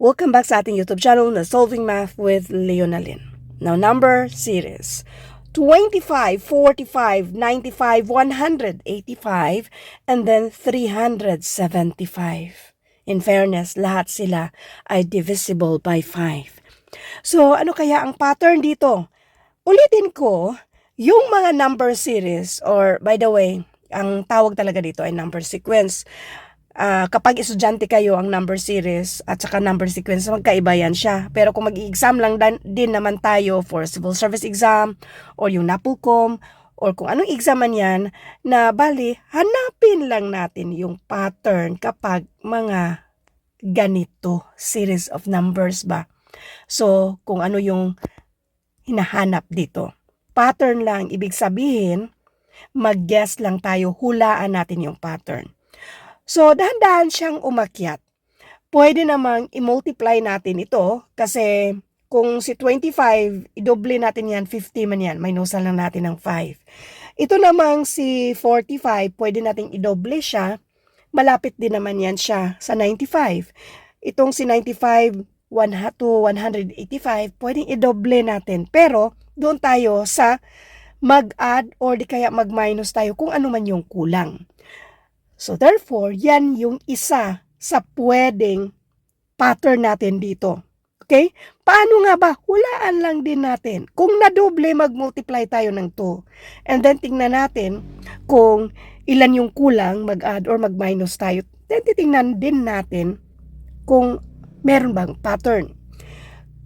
Welcome back sa ating YouTube channel na Solving Math with Leonalyn. Now, number series. 25, 45, 95, 185, and then 375. In fairness, lahat sila ay divisible by 5. So, ano kaya ang pattern dito? Ulitin ko, yung mga number series, or by the way, ang tawag talaga dito ay number sequence. Kapag estudyante kayo, ang number series at saka number sequence, magkaiba yan siya. Pero kung mag-i-exam lang din naman tayo for civil service exam or yung NAPOLCOM or kung anong exam man yan, na bali, hanapin lang natin yung pattern kapag mga ganito, series of numbers ba. So, kung ano yung hinahanap dito. Pattern lang, ibig sabihin, mag-guess lang tayo, hulaan natin yung pattern. So, dahan-dahan siyang umakyat. Pwede namang i-multiply natin ito kasi kung si 25, idoble natin yan, 50 man yan. Minusan lang natin ng 5. Ito namang si 45, pwede nating idoble siya. Malapit din naman yan siya sa 95. Itong si 95, 1 to 185, pwedeng idoble natin. Pero, doon tayo sa mag-add or di kaya mag-minus tayo kung ano man yung kulang. So therefore, yan yung isa sa pwedeng pattern natin dito. Okay? Paano nga ba? Hulaan lang din natin. Kung nadoble, mag-multiply tayo ng 2. And then tingnan natin kung ilan yung kulang, mag-add or mag-minus tayo. Then titingnan din natin kung meron bang pattern.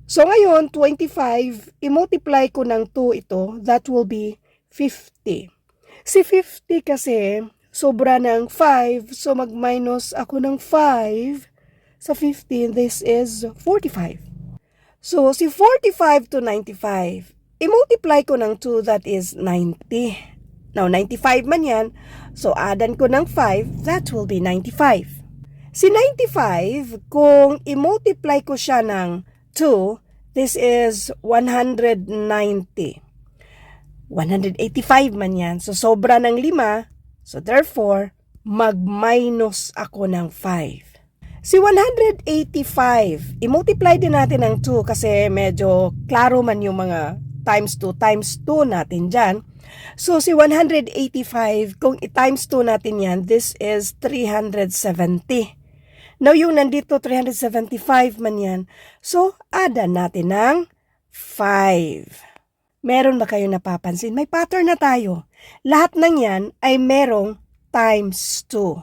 So ngayon, 25, i-multiply ko ng 2 ito, that will be 50. Si 50 kasi sobra ng 5, so mag-minus ako ng 5 sa 15, this is 45. So, si 45 to 95, i-multiply ko ng 2, that is 90. Now, 95 man yan, so addan ko ng 5, that will be 95. Si 95, kung i-multiply ko siya ng 2, this is 190. 185 man yan, so sobra ng 5, so therefore, mag-minus ako ng 5. Si 185, i-multiply din natin ng 2 kasi medyo klaro man yung mga times 2 natin dyan. So si 185, kung i-times 2 natin yan, this is 370. Now yung nandito 375 man yan, so addan natin ng 5. Meron ba kayo napapansin? May pattern na tayo. Lahat ng yan ay merong times 2.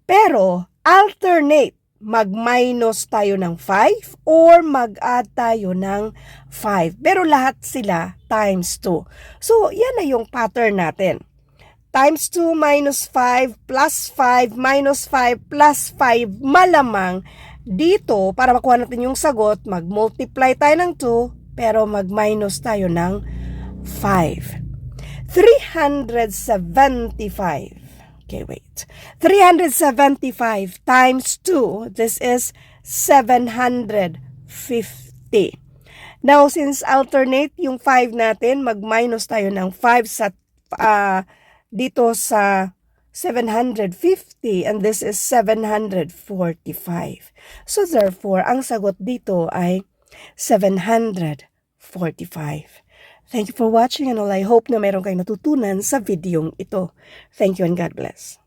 Pero, alternate, mag-minus tayo ng 5 or mag-add tayo ng 5. Pero lahat sila times 2. So, yan na yung pattern natin. Times 2 minus 5 plus 5 minus 5 plus 5, malamang dito, para makuha natin yung sagot, mag-multiply tayo ng 2, pero mag-minus tayo ng 5. 375. Okay, wait. 375 times 2, this is 750. Now, since alternate yung 5 natin, mag-minus tayo ng 5 sa dito sa 750, and this is 745. So, therefore, ang sagot dito ay 745. Thank you for watching and all. I hope na meron kayong natutunan sa videong ito. Thank you and God bless.